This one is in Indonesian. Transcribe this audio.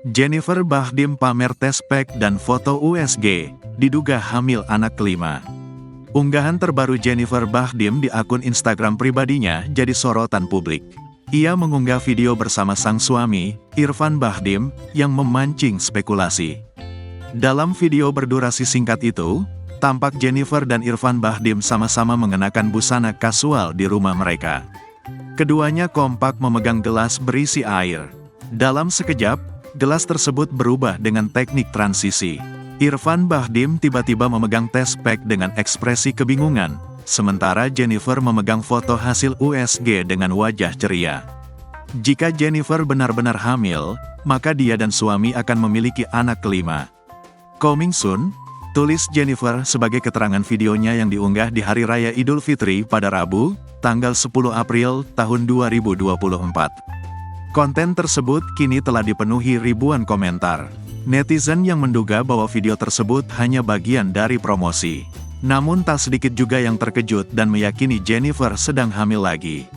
Jennifer Bahdim pamer tes pack dan foto USG, diduga hamil anak kelima. Unggahan terbaru Jennifer Bahdim di akun Instagram pribadinya jadi sorotan publik. Ia mengunggah video bersama sang suami, Irfan Bahdim, yang memancing spekulasi. Dalam video berdurasi singkat itu, tampak Jennifer dan Irfan Bahdim sama-sama mengenakan busana kasual di rumah mereka. Keduanya kompak memegang gelas berisi air. Dalam sekejap, gelas tersebut berubah dengan teknik transisi. Irfan Bahdim tiba-tiba memegang tes pack dengan ekspresi kebingungan, sementara Jennifer memegang foto hasil USG dengan wajah ceria. Jika Jennifer benar-benar hamil, maka dia dan suami akan memiliki anak kelima. Coming soon, tulis Jennifer sebagai keterangan videonya yang diunggah di Hari Raya Idul Fitri pada Rabu, tanggal 10 April tahun 2024. Konten tersebut kini telah dipenuhi ribuan komentar. Netizen yang menduga bahwa video tersebut hanya bagian dari promosi. Namun tak sedikit juga yang terkejut dan meyakini Jennifer sedang hamil lagi.